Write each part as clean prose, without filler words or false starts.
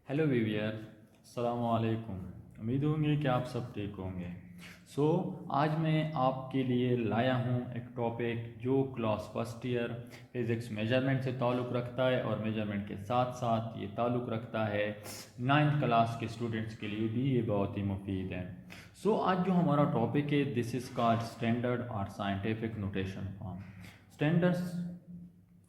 Hello viewer, अस्सलाम वालेकुम। उम्मीद होंगे कि आप सब ठीक होंगे। आज मैं आपके लिए लाया हूँ एक टॉपिक जो class first year physics measurement से ताल्लुक़ रखता है और मेजरमेंट के साथ साथ ये ताल्लुक़ रखता है नाइन्थ क्लास के स्टूडेंट्स के लिए भी। ये बहुत ही मुफीद है। आज जो हमारा टॉपिक है, दिस इज़ कॉल्ड स्टैंडर्ड और scientific notation form. Standards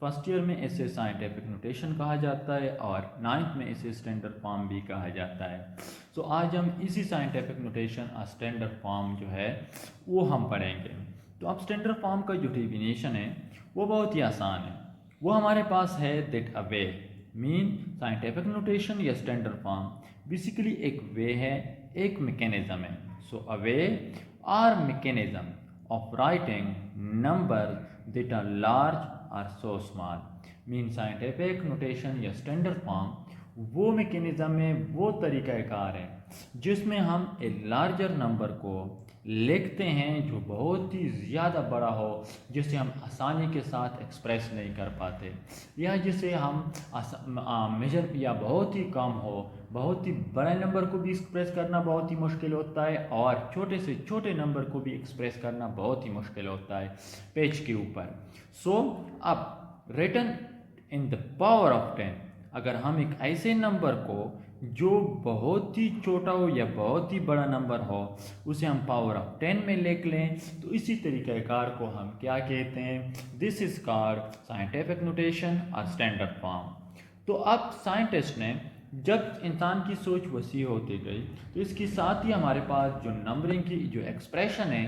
first year में इसे साइंटिफिक नोटेशन कहा जाता है और नाइन्थ में इसे स्टैंडर्ड फॉर्म भी कहा जाता है। आज हम इसी साइंटिफिक नोटेशन और स्टैंडर्ड फॉर्म जो है वो हम पढ़ेंगे। तो अब स्टैंडर्ड फॉर्म का जो डेफिनेशन है वो बहुत ही आसान है। वो हमारे पास है that a way mean scientific notation या स्टैंडर्ड फॉर्म बेसिकली एक वे है, एक मैकेनिज्म है। अ वे और mechanism of writing numbers that are large or so small mean scientific notation या स्टैंडर्ड फॉर्म वो मैकेनिज्म है, वो तरीक़ाकार है जिसमें हम ए लार्जर नंबर को लिखते हैं जो बहुत ही ज़्यादा बड़ा हो, जिसे हम आसानी के साथ एक्सप्रेस नहीं कर पाते, या जिसे हम मेजर या बहुत ही कम हो। बहुत ही बड़े नंबर को भी एक्सप्रेस करना बहुत ही मुश्किल होता है और छोटे से छोटे नंबर को भी एक्सप्रेस करना बहुत ही मुश्किल होता है पेज के ऊपर। अब written in the power of 10, अगर हम एक ऐसे नंबर को जो बहुत ही छोटा हो या बहुत ही बड़ा नंबर हो उसे हम पावर ऑफ 10 में लिख लें, तो इसी तरीक़ाकार को हम क्या कहते हैं? This is called scientific notation और स्टैंडर्ड फॉर्म। तो अब साइंटिस्ट ने जब इंसान की सोच वसी होती गई तो इसके साथ ही हमारे पास जो नंबरिंग की जो एक्सप्रेशन है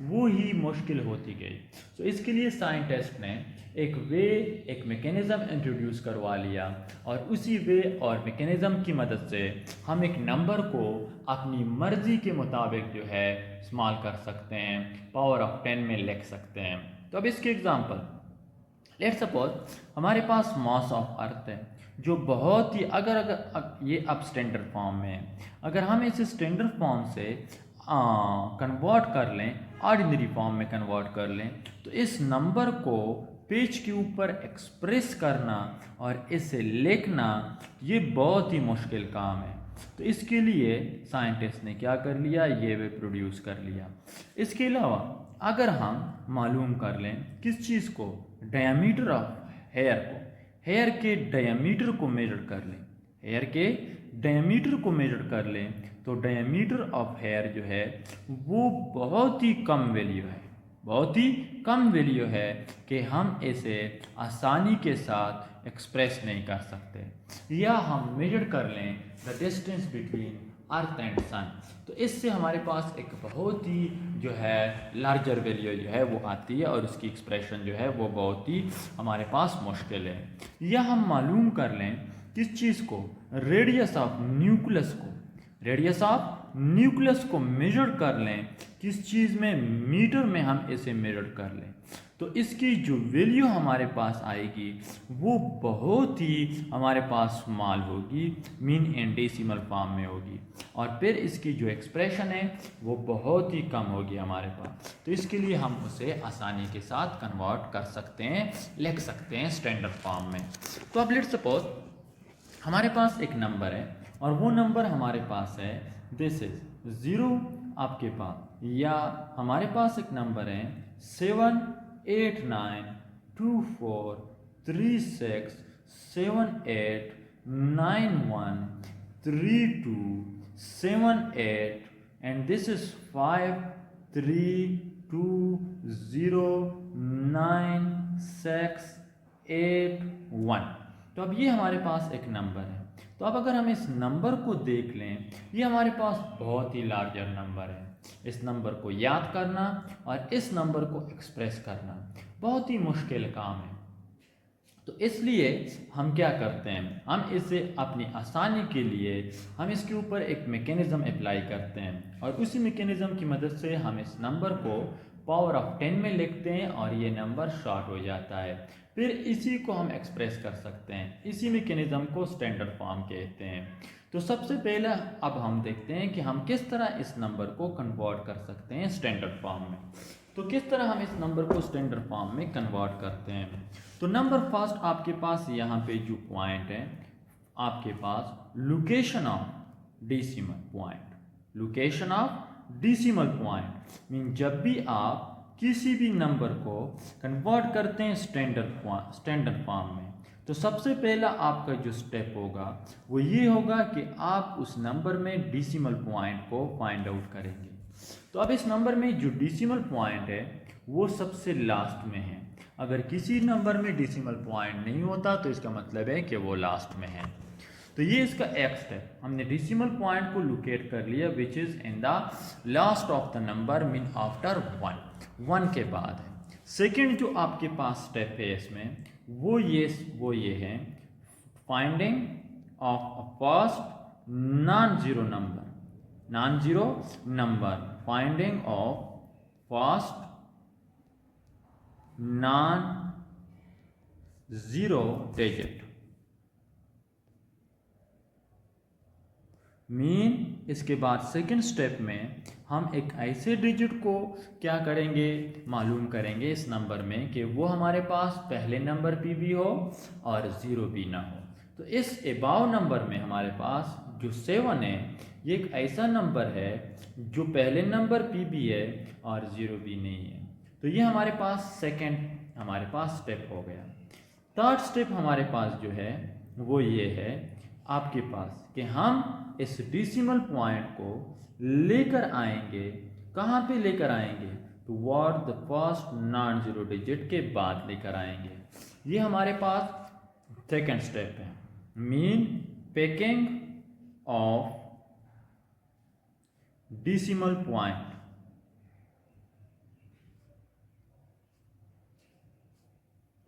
वो ही मुश्किल होती गई। इसके लिए साइंटिस्ट ने एक मैकेनिज़्म इंट्रोड्यूस करवा लिया और उसी वे और मैकेनिज़्म की मदद से हम एक नंबर को अपनी मर्ज़ी के मुताबिक जो है इस्तेमाल कर सकते हैं, पावर ऑफ 10 में लिख सकते हैं। तो अब इसके एग्जांपल, लेट्स सपोज हमारे पास मास ऑफ अर्थ है जो बहुत ही अगर ये अब स्टैंडर्ड फॉर्म में है, अगर हम इसे स्टैंडर्ड फॉर्म से कन्वर्ट कर लें, ऑर्डिनरी फॉर्म में कन्वर्ट कर लें, तो इस नंबर को पेज के ऊपर एक्सप्रेस करना और इसे लिखना ये बहुत ही मुश्किल काम है। तो इसके लिए साइंटिस्ट ने क्या कर लिया, ये वे प्रोड्यूस कर लिया। इसके अलावा अगर हम मालूम कर लें किस चीज़ को, डायमीटर ऑफ हेयर को, हेयर के डायमीटर को मेजर कर लें, हेयर के डायमीटर को मेजर कर लें, तो डायमीटर ऑफ हेयर जो है वो बहुत ही कम वैल्यू है, बहुत ही कम वैल्यू है कि हम इसे आसानी के साथ एक्सप्रेस नहीं कर सकते। या हम मेजर कर लें the distance between earth and sun, तो इससे हमारे पास एक बहुत ही जो है लार्जर वैल्यू जो है वो आती है और उसकी एक्सप्रेशन जो है वो बहुत ही हमारे पास मुश्किल है। या हम मालूम कर लें किस चीज़ को, रेडियस ऑफ न्यूक्लियस को, रेडियस ऑफ न्यूक्लियस को मेजर कर लें, किस चीज़ में, मीटर में हम इसे मेजर कर लें, तो इसकी जो वैल्यू हमारे पास आएगी वो बहुत ही हमारे पास स्मॉल होगी, मीन इन डेसिमल फॉर्म में होगी, और फिर इसकी जो एक्सप्रेशन है वो बहुत ही कम होगी हमारे पास। तो इसके लिए हम उसे आसानी के साथ कन्वर्ट कर सकते हैं, लिख सकते हैं स्टैंडर्ड फॉर्म में। तो अब लेट्स सपोज हमारे पास एक नंबर है और वो नंबर हमारे पास है दिस इज 0 आपके पास, या हमारे पास एक नंबर है 7 8 9 2 4 3 6 7 8 9 1 3 2 7 8 and this is 5 3 2 0 9 6 8 1। तो अब ये हमारे पास एक नंबर है। तो अब अगर हम इस नंबर को देख लें, ये हमारे पास बहुत ही लार्जर नंबर है। इस नंबर को याद करना और इस नंबर को एक्सप्रेस करना बहुत ही मुश्किल काम है। तो इसलिए हम क्या करते हैं, हम इसे अपनी आसानी के लिए हम इसके ऊपर एक मैकेनिज़्म अप्लाई करते हैं और उसी मैकेनिज़्म की मदद से हम इस नंबर को पावर ऑफ 10 में लिखते हैं और ये नंबर शॉर्ट हो जाता है। फिर इसी को हम एक्सप्रेस कर सकते हैं, इसी मैकेनिज़्म को स्टैंडर्ड फॉर्म कहते हैं। तो सबसे पहले अब हम देखते हैं कि हम किस तरह इस नंबर को कन्वर्ट कर सकते हैं स्टैंडर्ड फॉर्म में। तो किस तरह हम इस नंबर को स्टैंडर्ड फॉर्म में कन्वर्ट करते हैं। तो नंबर फर्स्ट आपके पास यहाँ पे जो पॉइंट है आपके पास location of decimal point, location of decimal point mean जब भी आप किसी भी नंबर को कन्वर्ट करते हैं स्टैंडर्ड फॉर्म में, तो सबसे पहला आपका जो स्टेप होगा वो ये होगा कि आप उस नंबर में डेसिमल पॉइंट को फाइंड आउट करेंगे। तो अब इस नंबर में जो डेसिमल पॉइंट है वो सबसे लास्ट में है। अगर किसी नंबर में डेसिमल पॉइंट नहीं होता तो इसका मतलब है कि वो लास्ट में है। तो ये इसका एक स्टेप, हमने डेसिमल पॉइंट को लोकेट कर लिया which is in the last of the number mean after 1 के बाद है। सेकेंड जो आपके पास स्टेप है इसमें वो ये है finding of a first non zero number, finding of first non zero digit mean इसके बाद सेकेंड स्टेप में हम एक ऐसे डिजिट को क्या करेंगे, मालूम करेंगे इस नंबर में कि वो हमारे पास पहले नंबर पे भी हो और ज़ीरो भी ना हो। तो इस अबाव नंबर में हमारे पास जो 7 है ये एक ऐसा नंबर है जो पहले नंबर पे भी है और ज़ीरो भी नहीं है। तो ये हमारे पास सेकेंड हमारे पास स्टेप हो गया। थर्ड स्टेप हमारे पास जो है वो ये है आपके पास कि हम इस डेसिमल पॉइंट को लेकर आएंगे, कहाँ पे लेकर आएंगे, toward the first non zero digit के बाद लेकर आएंगे। ये हमारे पास सेकेंड स्टेप है mean picking of decimal point.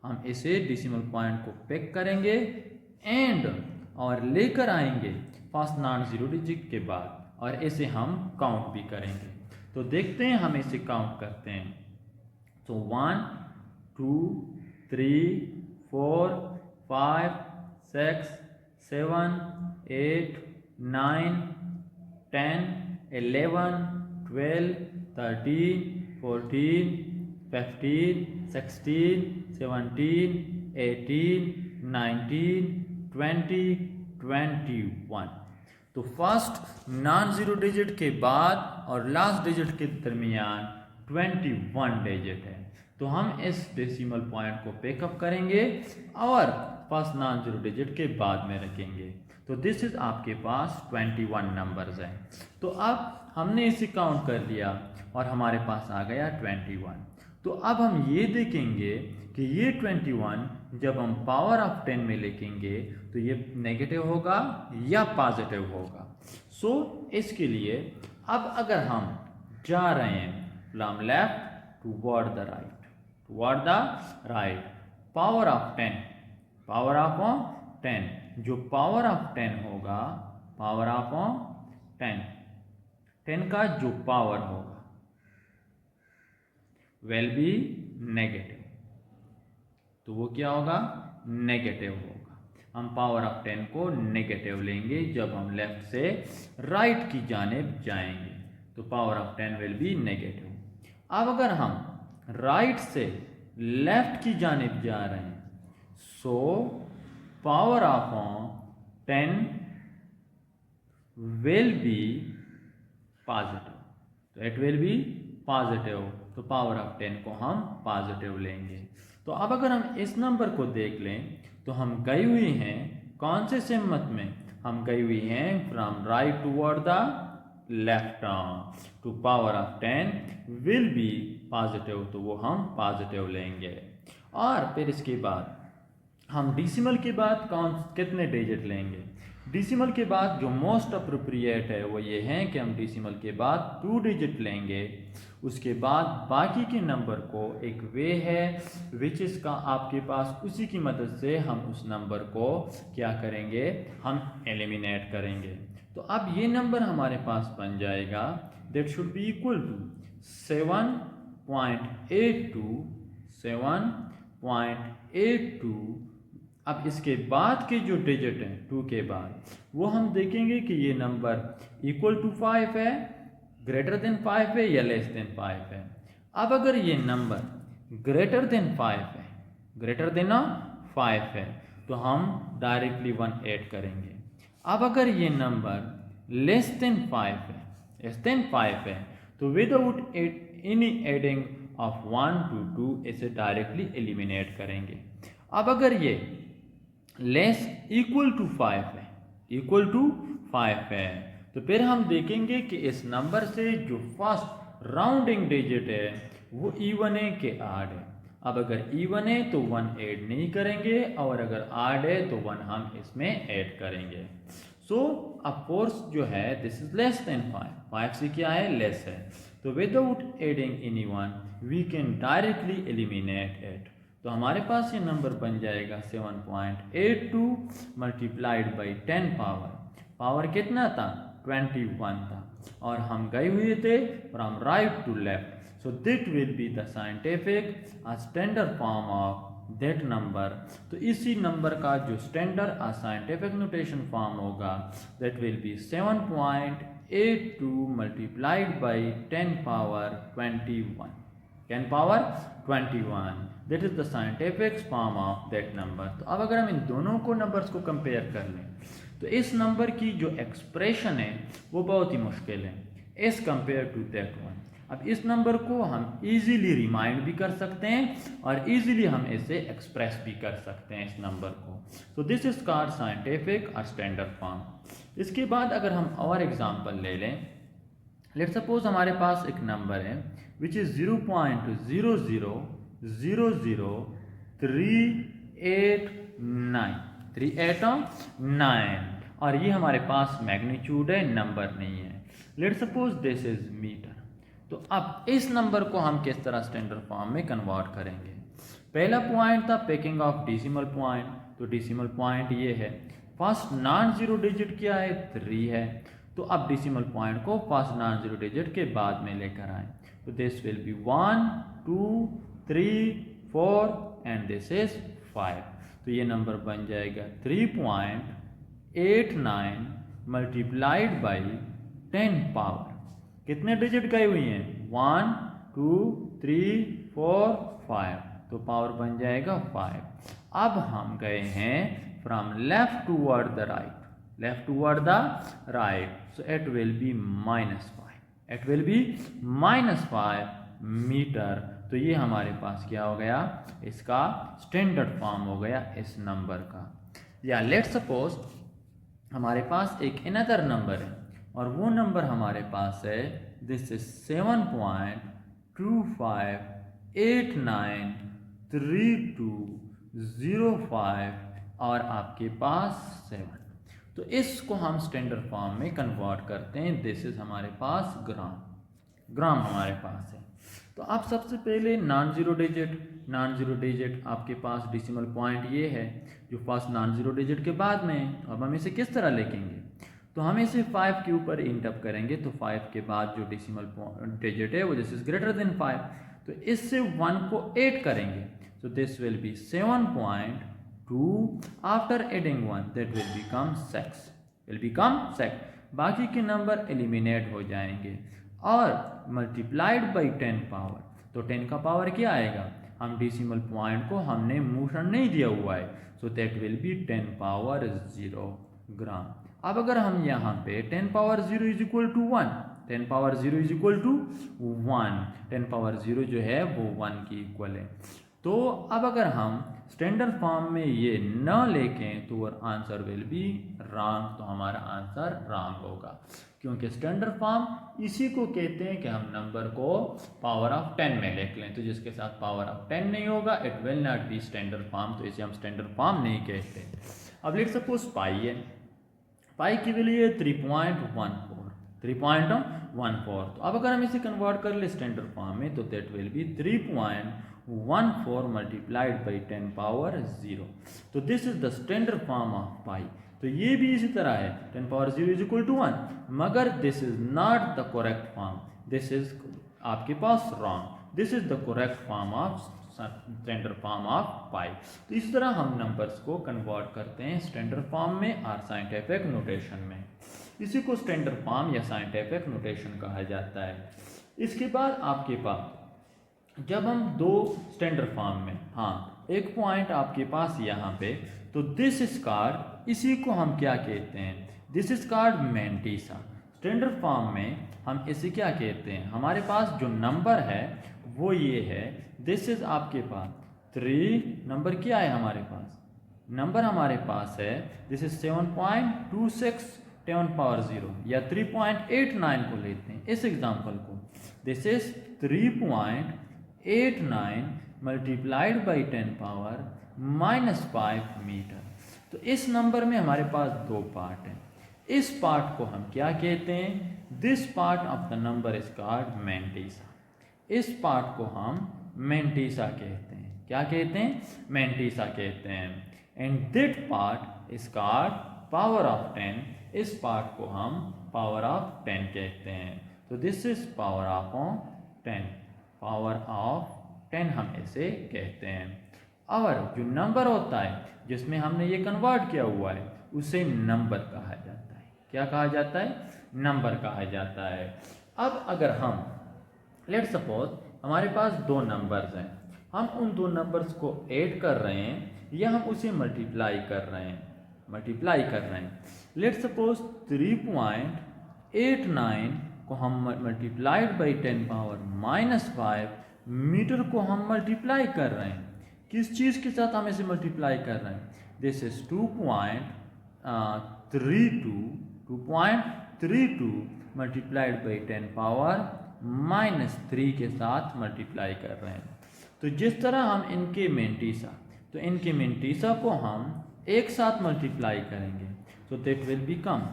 हम इसे डेसिमल पॉइंट को पिक करेंगे एंड और लेकर आएंगे फर्स्ट नॉन जीरो डिजिट के बाद, और इसे हम काउंट भी करेंगे। तो देखते हैं हम इसे काउंट करते हैं। तो 1 2 3 4 5 6 7 8 9 10 11 12 13 14 15 16 17 18 19 20 21। तो फर्स्ट नॉन जीरो डिजिट के बाद और लास्ट डिजिट के दरमियान 21 डिजिट है। तो हम इस डेसिमल पॉइंट को पिकअप करेंगे और फर्स्ट नॉन जीरो डिजिट के बाद में रखेंगे। तो दिस इज आपके पास 21 नंबर्स हैं। तो अब हमने इसे काउंट कर लिया और हमारे पास आ गया 21। तो अब हम ये देखेंगे कि ये 21 जब हम पावर ऑफ 10 में लिखेंगे तो ये नेगेटिव होगा या पॉजिटिव होगा। सो इसके लिए अब अगर हम जा रहे हैं from left toward the right, power of 10 जो पावर ऑफ 10 होगा, पावर ऑफ 10 का जो पावर होगा विल बी नेगेटिव। तो वो क्या होगा, नेगेटिव होगा। हम पावर ऑफ 10 को नेगेटिव लेंगे जब हम लेफ्ट से राइट की जानिब जाएंगे, तो power of 10 will B negative. अब अगर हम राइट से लेफ्ट की जानिब जा रहे हैं, so power of 10 will be positive, तो इट विल बी पॉजिटिव। तो पावर ऑफ 10 को हम पॉजिटिव लेंगे। तो अब अगर हम इस नंबर को देख लें तो हम गए हुए हैं कौन से सिमत में, हम गए हुए हैं from right toward the left to power of 10 will be positive, तो वो हम पॉजिटिव लेंगे। और फिर इसके बाद हम डेसिमल के बाद कितने डिजिट लेंगे। डेसिमल के बाद जो मोस्ट अप्रोप्रिएट है वो ये है कि हम डेसिमल के बाद 2 डिजिट लेंगे। उसके बाद बाकी के नंबर को एक वे है विच इज़ का आपके पास, उसी की मदद से हम उस नंबर को क्या करेंगे, हम एलिमिनेट करेंगे। तो अब ये नंबर हमारे पास बन जाएगा that should be equal to 7.82। अब इसके बाद के जो डिजिट हैं 2 के बाद, वो हम देखेंगे कि ये नंबर इक्वल टू 5 है, ग्रेटर देन 5 है या लेस देन 5 है। अब अगर ये नंबर ग्रेटर देन 5 है, ग्रेटर देन 5 है, तो हम डायरेक्टली 1 ऐड करेंगे। अब अगर ये नंबर लेस देन 5 है तो without any adding of 1 to 2 इसे डायरेक्टली एलिमिनेट करेंगे। अब अगर ये लेस इक्वल टू 5 है तो फिर हम देखेंगे कि इस नंबर से जो फर्स्ट राउंडिंग डिजिट है वो इवन है कि ऑड है। अब अगर इवन है तो 1 ऐड नहीं करेंगे और अगर ऑड है तो 1 हम इसमें ऐड करेंगे। सो ऑफ कोर्स जो है दिस इज लेस देन 5 से क्या है लेस है, तो without adding any one we can directly eliminate it. तो हमारे पास ये नंबर बन जाएगा 7.82 मल्टीप्लाइड बाई 10 पावर कितना था 21 था और हम गए हुए थे from right to left. So that will be the scientific standard form of that number। तो इसी नंबर का जो स्टैंडर्ड साइंटिफिक नोटेशन फॉर्म होगा that will be 7.82 multiplied by 10 power 21 10 power 21 that is the scientific form of that number। तो अब अगर हम इन दोनों को नंबर्स को कंपेयर कर लें तो इस नंबर की जो एक्सप्रेशन है वो बहुत ही मुश्किल है as compare to that one. अब इस नंबर को हम इजीली रिमाइंड भी कर सकते हैं और इजीली हम इसे एक्सप्रेस भी कर सकते हैं इस नंबर को। So this is called scientific और स्टैंडर्ड फॉर्म। इसके बाद अगर हम और एग्जांपल ले लें, लेट सपोज हमारे पास एक नंबर है विच इज 0.0000389 और ये हमारे पास मैग्नीट्यूड है, नंबर नहीं है। Let suppose this is metre. तो अब इस नंबर को हम किस तरह स्टैंडर्ड फॉर्म में कन्वर्ट करेंगे। पहला पॉइंट था पिकिंग ऑफ डेसिमल पॉइंट। तो डेसिमल पॉइंट ये है, फर्स्ट नॉन जीरो डिजिट क्या है 3 है, तो अब डेसिमल पॉइंट को फर्स्ट नॉन जीरो डिजिट के बाद में लेकर आए। तो this will be 1 2 3 4 and this is 5। तो ये नंबर बन जाएगा 3.89 मल्टीप्लाइड बाई 10 पावर कितने डिजिट गए हुई हैं 1 2 3 4 5, तो पावर बन जाएगा 5। अब हम गए हैं from left toward the right, so it will be -5 metre. तो ये हमारे पास क्या हो गया, इसका स्टैंडर्ड फॉर्म हो गया इस नंबर का। या लेट्स सपोज हमारे पास एक अनदर नंबर है और वो नंबर हमारे पास है दिस इज 7.25893205 और आपके पास 7। तो इसको हम स्टैंडर्ड फॉर्म में कन्वर्ट करते हैं। दिस इज हमारे पास ग्राम हमारे पास है। तो आप सबसे पहले नॉन जीरो डिजिट आपके पास डेसिमल पॉइंट ये है जो फर्स्ट नॉन जीरो डिजिट के बाद में है। अब हम इसे किस तरह लिखेंगे, तो हम इसे 5 के ऊपर इंट अप करेंगे। तो 5 के बाद जो डेसिमल डिजिट है वो दिस इज ग्रेटर देन 5, तो इससे 1 को ऐड करेंगे। So this will be 7.2 after adding 1 that will become 6 बाकी के नंबर एलिमिनेट हो जाएंगे और मल्टीप्लाइड बाई 10 पावर। तो 10 का पावर क्या आएगा, हम डेसिमल पॉइंट को हमने मोशन नहीं दिया हुआ है, so that will be 10 power 0 gram. अब अगर हम यहाँ पे 10 power 0 is equal to 1, 10 power 0 is equal to 1, 10 power 0 जो है वो 1 की इक्वल है। तो अब अगर हम स्टैंडर्ड फॉर्म में ये न लेकें तो आंसर विल बी रॉन्ग, तो हमारा आंसर रॉन्ग होगा, क्योंकि स्टैंडर्ड फॉर्म इसी को कहते हैं कि हम नंबर को पावर ऑफ 10 में लिख लें। तो जिसके साथ पावर ऑफ 10 नहीं होगा it will not be standard form, तो इसे हम स्टैंडर्ड फॉर्म नहीं कहते। अब लेट सपोज पाई है, पाई की वैल्यू है 3.14। तो अब अगर हम इसे कन्वर्ट कर ले स्टैंडर्ड फॉर्म में तो that will be 3.14 multiplied by 10 power 0। तो this is the standard form of pi. तो ये भी इसी तरह है 10 पावर 0 इज इक्वल टू 1, मगर this is not the correct form, this is आपके पास wrong, this is the correct form of standard form of pi. तो इस तरह हम नंबर्स को कन्वर्ट करते हैं स्टैंडर्ड फॉर्म में और साइंटिफिक नोटेशन में। इसी को स्टैंडर्ड फॉर्म या साइंटिफिक नोटेशन कहा जाता है। इसके बाद आपके पास जब हम दो स्टैंडर्ड फॉर्म में, हाँ एक पॉइंट आपके पास यहाँ पे, तो दिस इज कॉल्ड, इसी को हम क्या कहते हैं, this is called mantissa. Standard form में हम इसे क्या कहते हैं, हमारे पास जो नंबर है वो ये है, दिस इज आपके पास 3 नंबर क्या है हमारे पास, नंबर हमारे पास है दिस इज 7.26 10 पावर 0 या 3.89 को लेते हैं इस एग्जांपल को, this is 3.89 multiplied by 10 power -5 metre. तो इस नंबर में हमारे पास दो पार्ट हैं, इस पार्ट को हम क्या कहते हैं, this part of the number is called mantissa, इस पार्ट को हम मेंटिसा कहते हैं, क्या कहते हैं, मेंटिसा कहते हैं। And that part is called power of 10, इस पार्ट को हम पावर ऑफ 10 कहते हैं। तो this is power of 10, power of 10 हम इसे कहते हैं। और जो नंबर होता है जिसमें हमने ये कन्वर्ट किया हुआ है उसे नंबर कहा जाता है, क्या कहा जाता है, नंबर कहा जाता है। अब अगर हम लेट्स सपोज हमारे पास दो नंबर्स हैं, हम उन दो नंबर्स को ऐड कर रहे हैं या हम उसे मल्टीप्लाई कर रहे हैं, लेट्स सपोज 3.89 को हम मल्टीप्लाइड बाई 10 पावर -5 मीटर को हम मल्टीप्लाई कर रहे हैं, किस चीज़ के साथ हम इसे मल्टीप्लाई कर रहे हैं, this is 2.32 multiplied by 10 power -3 के साथ मल्टीप्लाई कर रहे हैं। तो जिस तरह हम इनके मेंटिसा को हम एक साथ मल्टीप्लाई करेंगे, so that will become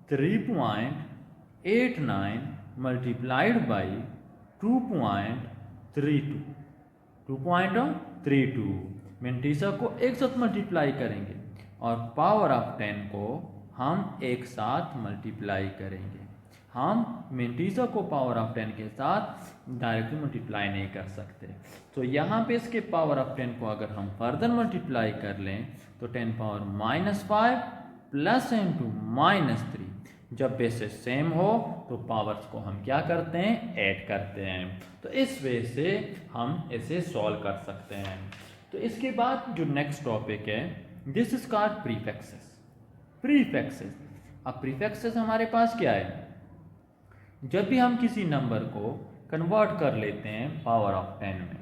3.89 multiplied by 2.32 mantissa को एक साथ मल्टीप्लाई करेंगे और पावर ऑफ 10 को हम एक साथ मल्टीप्लाई करेंगे। हम मेंटिसा को पावर ऑफ 10 के साथ डायरेक्टली मल्टीप्लाई नहीं कर सकते, तो यहाँ पे इसके पावर ऑफ 10 को अगर हम फर्दर मल्टीप्लाई कर लें तो 10 पावर -5 प्लस इंटू -3, जब बेसिस सेम हो तो पावर्स को हम क्या करते हैं, ऐड करते हैं। तो इस वे से हम इसे सॉल्व कर सकते हैं। तो इसके बाद जो नेक्स्ट टॉपिक है दिस इज कॉल्ड प्रीफिक्सेस। अब प्रीफिक्सेस हमारे पास क्या है, जब भी हम किसी नंबर को कन्वर्ट कर लेते हैं पावर ऑफ 10 में,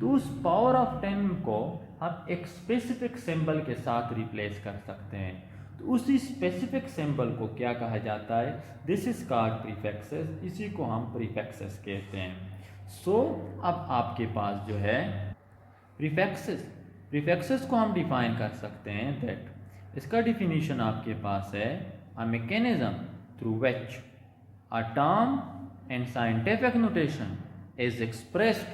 तो उस पावर ऑफ 10 को हम एक स्पेसिफिक सिंबल के साथ रिप्लेस कर सकते हैं। तो उसी स्पेसिफिक सिंबल को क्या कहा जाता है, दिस इज कॉल्ड प्रीफिक्सेस, इसी को हम प्रीफिक्सेस कहते हैं। सो अब आपके पास जो है प्रीफिक्सेस को हम डिफाइन कर सकते हैं दैट, इसका डिफिनीशन आपके पास है, a mechanism through which a term in scientific notation is expressed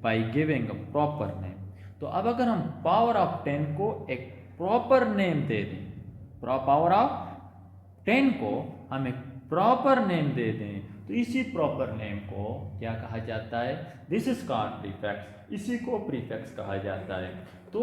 by giving a proper name। तो अब अगर हम पावर ऑफ 10 को एक प्रॉपर नेम दे दें, पावर ऑफ 10 को हम एक प्रॉपर नेम दे दें, तो इसी प्रॉपर नेम को क्या कहा जाता है, दिस इज कॉल्ड प्रीफिक्स, इसी को प्रीफिक्स कहा जाता है। तो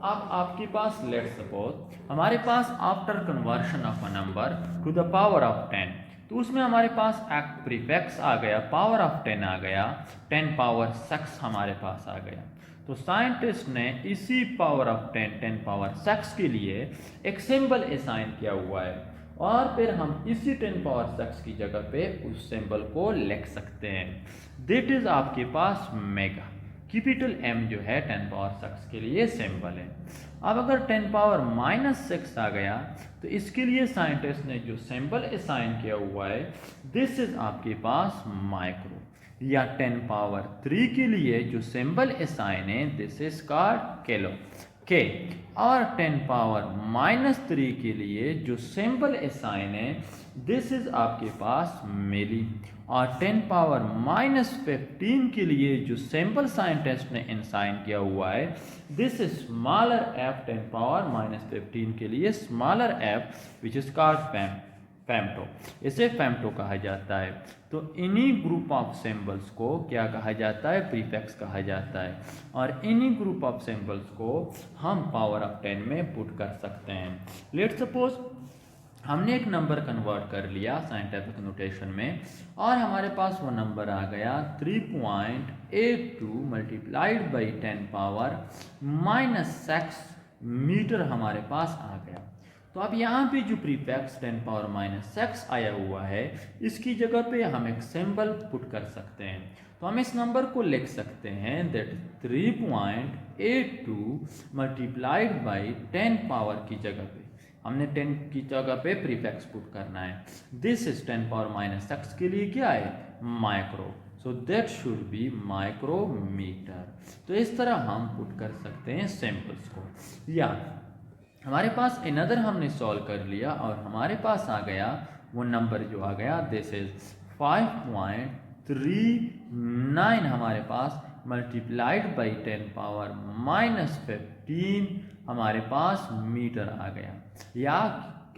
अब आपके पास लेट्स सपोज हमारे पास after conversion of a number to the power of 10, तो उसमें हमारे पास एक प्रीफिक्स आ गया, पावर ऑफ 10 आ गया, 10 पावर 6 हमारे पास आ गया। तो साइंटिस्ट ने इसी पावर ऑफ 10 पावर 6 के लिए एक सिंबल असाइन किया हुआ है, और फिर हम इसी 10 पावर 6 की जगह पे उस सिंबल को लिख सकते हैं, दैट इज आपके पास मेगा, कैपिटल M जो है 10 पावर 6 के लिए सिंबल है। अब अगर 10 पावर -6 आ गया तो इसके लिए साइंटिस्ट ने जो सिंबल असाइन किया हुआ है दिस इज आपके पास माइक्रो, या 10 पावर 3 के लिए जो सिंबल असाइन है दिस इज कॉल्ड किलो के, और 10 पावर -3 के लिए जो सिंबल असाइन है दिस इज आपके पास मिली, और 10 पावर -15 के लिए जो सिंबल साइंटिस्ट ने असाइन किया हुआ है this is smaller f, 10 power -15 के लिए smaller f which is called femto, इसे फेम्टो कहा जाता है। तो इन्हीं ग्रुप ऑफ सिंबल्स को क्या कहा जाता है, प्रीफिक्स कहा जाता है, और इन्हीं ग्रुप ऑफ सिंबल्स को हम पावर ऑफ 10 में पुट कर सकते हैं। लेट्स सपोज हमने एक नंबर कन्वर्ट कर लिया साइंटिफिक नोटेशन में, और हमारे पास वो नंबर आ गया 3.82 मल्टीप्लाइड बाई 10 पावर -6 मीटर हमारे पास आ गया। तो अब यहाँ पे जो प्रीफिक्स 10 पावर माइनस 6 आया हुआ है, इसकी जगह पे हम एक सिंबल पुट कर सकते हैं। तो हम इस नंबर को लिख सकते हैं दैट 3.82 मल्टीप्लाइड बाई 10 पावर की जगह पे हमने 10 की जगह पे प्रीफिक्स पुट करना है। दिस इज 10 पावर माइनस 6 के लिए क्या है, micro, so that should be micrometre. तो इस तरह हम पुट कर सकते हैं सिंबल्स को। या हमारे पास अनदर हमने सॉल्व कर लिया और हमारे पास आ गया वो नंबर जो आ गया, दिस इज 5.39 हमारे पास मल्टीप्लाइड बाई 10 पावर माइनस 15 हमारे पास मीटर आ गया, या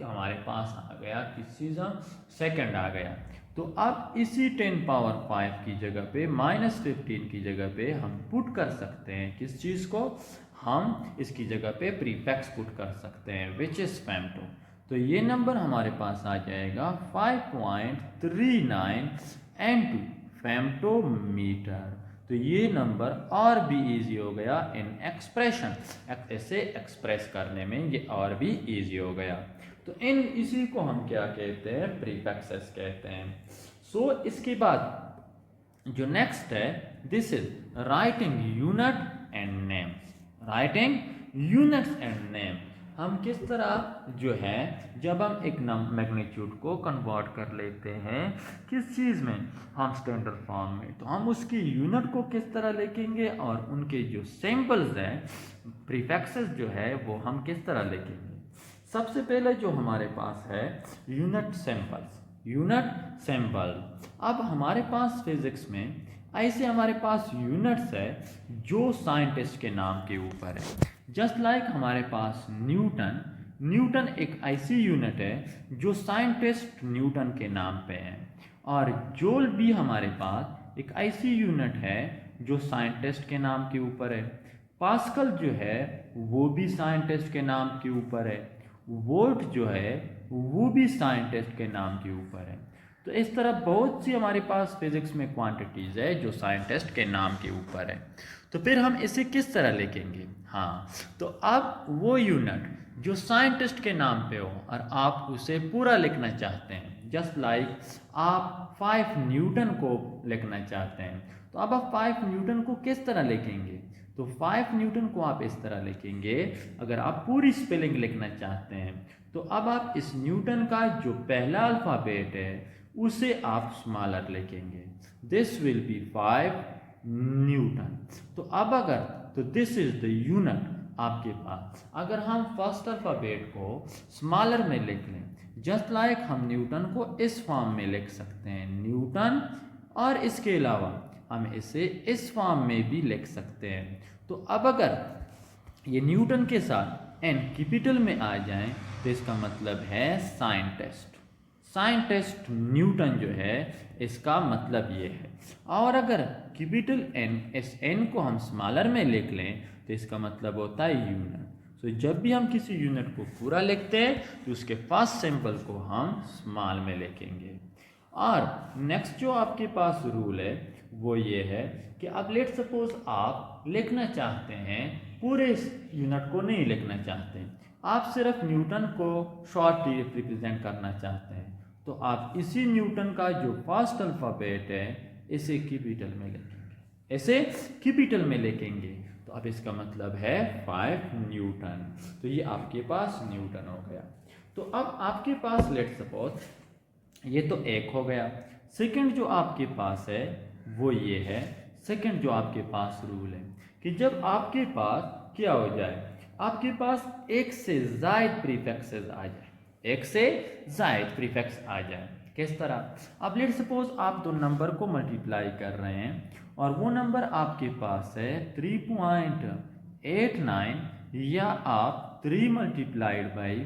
हमारे पास आ गया किस चीज़, सेकंड आ गया। तो अब इसी 10 पावर 5 की जगह पे माइनस 15 की जगह पे हम पुट कर सकते हैं किस चीज़ को, हम इसकी जगह पे प्रीफिक्स पुट कर सकते हैं विच इज फेम्टो। तो ये नंबर हमारे पास आ जाएगा 5.39 N2 फेम्टोमीटर। तो ये नंबर और भी इजी हो गया इन एक्सप्रेशन, ऐसे एक्सप्रेस करने में ये और भी इजी हो गया। तो इसी को हम क्या कहते हैं, प्रीफिक्सेस कहते हैं। सो इसके बाद जो नेक्स्ट है, this is writing unit and names. Writing units and name, हम किस तरह जो है जब हम एक मैग्नीट्यूड को कन्वर्ट कर लेते हैं किस चीज़ में, हम स्टैंडर्ड फॉर्म में, तो हम उसकी यूनिट को किस तरह लिखेंगे और उनके जो सिंबल्स हैं, प्रीफिक्सेस जो है वो हम किस तरह लिखेंगे। सबसे पहले जो हमारे पास है यूनिट सिंबल्स, यूनिट सिंबल। अब हमारे पास फिजिक्स में ऐसे हमारे पास यूनिट्स है जो साइंटिस्ट के नाम के ऊपर है। जस्ट लाइक हमारे पास न्यूटन एक ऐसी यूनिट है जो साइंटिस्ट न्यूटन के नाम पे है, और जूल भी हमारे पास एक ऐसी यूनिट है जो साइंटिस्ट के नाम के ऊपर है। पास्कल जो है वो भी साइंटिस्ट के नाम के ऊपर है। वोल्ट जो है वो भी साइंटिस्ट के नाम के ऊपर है। तो इस तरह बहुत सी हमारे पास फिजिक्स में क्वांटिटीज है जो साइंटिस्ट के नाम के ऊपर है। तो फिर हम इसे किस तरह लिखेंगे, हाँ, तो अब वो यूनिट जो साइंटिस्ट के नाम पे हो और आप उसे पूरा लिखना चाहते हैं, जस्ट लाइक आप 5 न्यूटन को लिखना चाहते हैं, तो अब आप 5 न्यूटन को किस तरह लिखेंगे, तो 5 न्यूटन को आप इस तरह लिखेंगे। अगर आप पूरी स्पेलिंग लिखना चाहते हैं तो अब आप इस न्यूटन का जो पहला अल्फ़ाबेट है उसे आप स्मॉलर लिखेंगे, दिस विल बी 5 न्यूटन। तो अब अगर, तो दिस इज द यूनिट आपके पास। अगर हम फर्स्ट अल्फ़ाबेट को स्मॉलर में लिख लें, जस्ट लाइक हम न्यूटन को इस फॉर्म में लिख सकते हैं न्यूटन, और इसके अलावा हम इसे इस फॉर्म में भी लिख सकते हैं। तो अब अगर ये न्यूटन के साथ एन कैपिटल में आ जाए तो इसका मतलब है साइंटिस्ट, साइंटिस्ट न्यूटन जो है इसका मतलब ये है। और अगर कैपिटल एन, इस एन को हम स्मॉलर में लिख लें तो इसका मतलब होता है यूनिट। तो जब भी हम किसी यूनिट को पूरा लिखते हैं तो उसके फर्स्ट सिंबल को हम स्मॉल में लिखेंगे। और नेक्स्ट जो आपके पास रूल है वो ये है कि अब लेट सपोज आप लिखना चाहते हैं, पूरे यूनिट को नहीं लिखना चाहते, आप सिर्फ न्यूटन को शॉर्ट रिप्रेजेंट करना चाहते हैं, तो आप इसी न्यूटन का जो फर्स्ट अल्फ़ाबेट है इसे कैपिटल में लिखेंगे, इसे कैपिटल में लिखेंगे। तो अब इसका मतलब है 5 न्यूटन। तो ये आपके पास न्यूटन हो गया। तो अब आपके पास लेट सपोज ये तो एक हो गया। सेकंड जो आपके पास है वो ये है, सेकंड जो आपके पास रूल है कि जब आपके पास क्या हो जाए, आपके पास एक से ज़ायद प्रीफिक्सेस आ जाए, एक से ज़ायद प्रीफिक्स आ जाए। किस तरह, अब लेट सपोज आप दो नंबर को मल्टीप्लाई कर रहे हैं और वो नंबर आपके पास है 3.89, या आप 3 multiplied by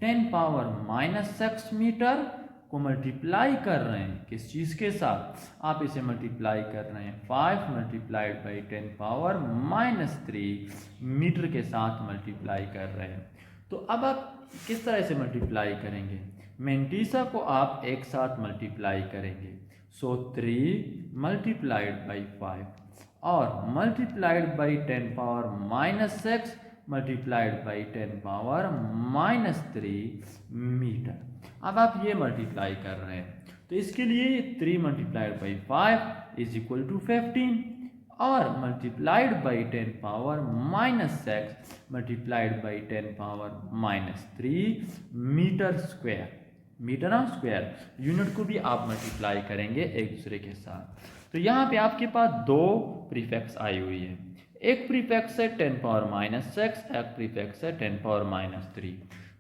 10 power minus 6 metre को मल्टीप्लाई कर रहे हैं। किस चीज़ के साथ, आप इसे मल्टीप्लाई कर रहे हैं 5 multiplied by 10 power minus 3 metre के साथ मल्टीप्लाई कर रहे हैं। तो अब आप किस तरह से मल्टीप्लाई करेंगे, मेंटीसा को आप एक साथ मल्टीप्लाई करेंगे, सो 3 मल्टीप्लाइड बाई 5 और multiplied by 10 power minus 6 multiplied by 10 power -3 metre. अब आप ये मल्टीप्लाई कर रहे हैं तो इसके लिए 3 multiplied by 5 is equal to 15 और multiplied by 10 power -6 multiplied by 10 power -3 metre square. Metre of square unit को भी आप मल्टीप्लाई करेंगे एक दूसरे के साथ। तो यहाँ पे आपके पास दो प्रीफिक्स आई हुई है, एक प्रीफिक्स है 10 पावर -6, एक प्रीफिक्स है 10 पावर -3।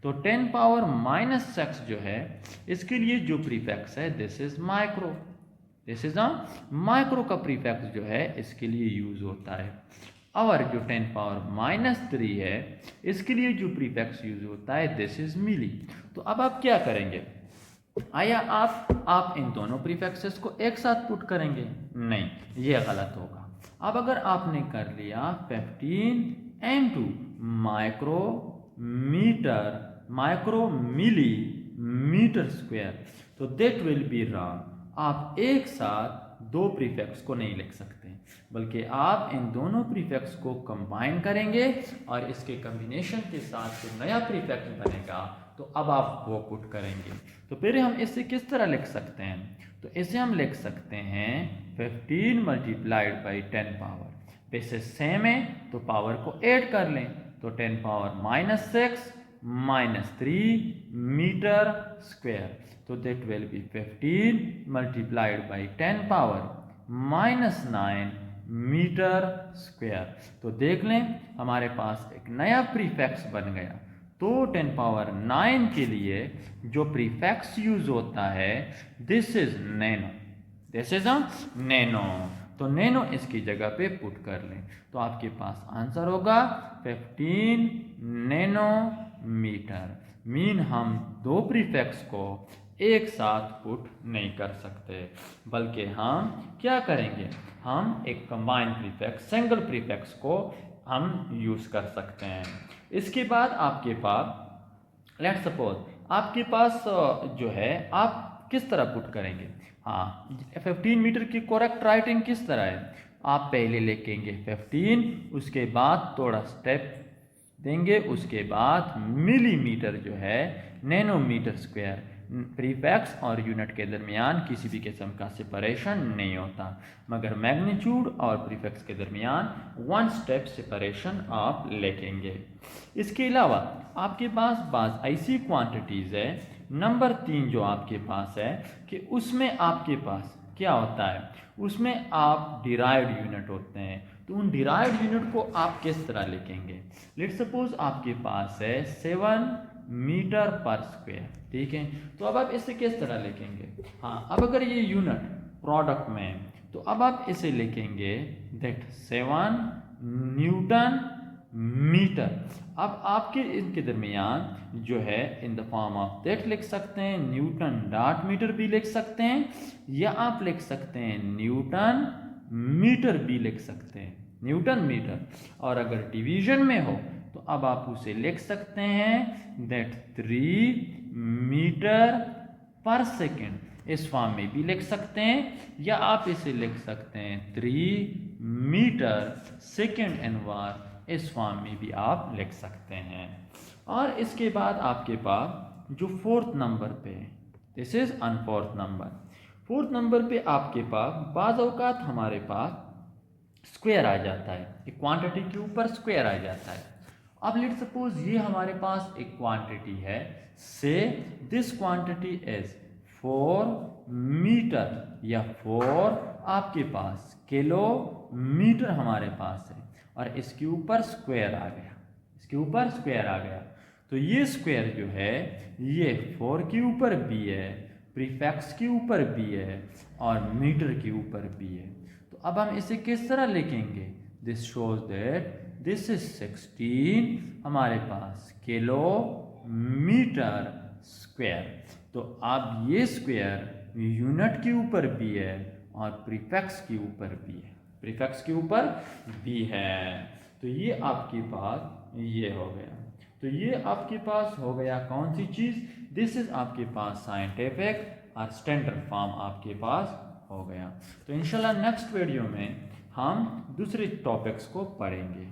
तो 10 पावर -6 जो है इसके लिए जो प्रीफिक्स है this is micro, this is micro का प्रीफिक्स जो है इसके लिए यूज होता है। और जो 10 पावर -3 है इसके लिए जो प्रीफिक्स यूज होता है दिस इज मिली। तो अब आप क्या करेंगे, आया आप इन दोनों प्रीफिक्सेस को एक साथ पुट करेंगे? नहीं, ये गलत होगा। अब अगर आपने कर लिया 15 into माइक्रो मिली मीटर स्क्वायर, तो दैट विल बी रॉन्ग। आप एक साथ दो प्रीफिक्स को नहीं लिख सकते, बल्कि आप इन दोनों प्रीफिक्स को कंबाइन करेंगे और इसके कॉम्बिनेशन के साथ जो नया प्रीफिक्स बनेगा तो अब आप वो पुट करेंगे। तो फिर हम इसे किस तरह लिख सकते हैं? तो इसे हम लिख सकते हैं 15 multiplied by 10 power, bases same है तो पावर को ऐड कर लें, तो 10 पावर -6 -3 मीटर स्क्वायर, तो that will be 15 multiplied by 10 power -9 metre square. तो देख लें हमारे पास एक नया प्रीफिक्स बन गया। तो 10 पावर 9 के लिए जो प्रीफिक्स यूज होता है this is nano, this is nano. तो नैनो इसकी जगह पे पुट कर लें तो आपके पास आंसर होगा 15 नैनो मीटर। मीन हम दो प्रीफिक्स को एक साथ पुट नहीं कर सकते, बल्कि हम क्या करेंगे, हम एक कंबाइंड प्रीफिक्स सिंगल प्रीफिक्स को हम यूज कर सकते हैं। इसके बाद आपके पास लेट्स सपोज आपके पास जो है आप किस तरह पुट करेंगे? हाँ, 15 मीटर की करेक्ट राइटिंग किस तरह है? आप पहले लिखेंगे 15, उसके बाद थोड़ा स्टेप देंगे, उसके बाद मिलीमीटर जो है नैनोमीटर स्क्वायर। प्रीफिक्स और यूनिट के दरमियान किसी भी किस्म का सेपरेशन नहीं होता, मगर मैग्नीट्यूड और प्रीफिक्स के दरमियान 1 स्टेप सेपरेशन आप लिखेंगे। इसके अलावा आपके पास बाज़ ऐसी क्वांटिटीज़ है, नंबर 3 जो आपके पास है कि उसमें आपके पास क्या होता है, उसमें आप डिराइव्ड यूनिट होते हैं। तो उन डिराइव्ड यूनिट को आप किस तरह लिखेंगे? लेट्स सपोज आपके पास है 7 मीटर पर स्क्वायर, ठीक है। तो अब आप इसे किस तरह लिखेंगे? हाँ, अब अगर ये यूनिट प्रोडक्ट में है तो अब आप इसे लिखेंगे दैट 7 न्यूटन मीटर। अब आपके इनके दरमियान जो है in the form of that लिख सकते हैं, न्यूटन डॉट मीटर भी लिख सकते हैं, या आप लिख सकते हैं न्यूटन मीटर भी लिख सकते हैं, न्यूटन मीटर। और अगर डिवीजन में हो तो अब आप उसे लिख सकते हैं दैट 3 मीटर पर सेकेंड, इस फॉर्म में भी लिख सकते हैं, या आप इसे लिख सकते हैं 3 मीटर सेकेंड एनवार, इस फॉर्म में भी आप लिख सकते हैं। और इसके बाद आपके पास जो 4th नंबर पे है this is an 4th number. 4th number पे आपके पास बाज़ औक़ात हमारे पास स्क्वायर आ जाता है, एक क्वांटिटी के ऊपर स्क्वायर आ जाता है। अब लेट्स सपोज ये हमारे पास एक क्वांटिटी है, से दिस क्वांटिटी इज 4 मीटर या 4 आपके पास किलोमीटर हमारे पास है, और इसके ऊपर स्क्वायर आ गया, इसके ऊपर स्क्वायर आ गया। तो ये स्क्वायर जो है ये 4 के ऊपर भी है, प्रीफिक्स के ऊपर भी है, और मीटर के ऊपर भी है। तो अब हम इसे किस तरह लिखेंगे? This shows that this is 16 हमारे पास किलोमीटर स्क्वायर। तो अब ये स्क्वायर यूनिट के ऊपर भी है और प्रीफिक्स के ऊपर भी है, प्रीफिक्स के ऊपर भी है। तो ये आपके पास ये हो गया। तो ये आपके पास हो गया कौन सी चीज़? दिस इज आपके पास साइंटिफिक और स्टैंडर्ड फॉर्म आपके पास हो गया। तो इंशाल्लाह नेक्स्ट वीडियो में हम दूसरे टॉपिक्स को पढ़ेंगे।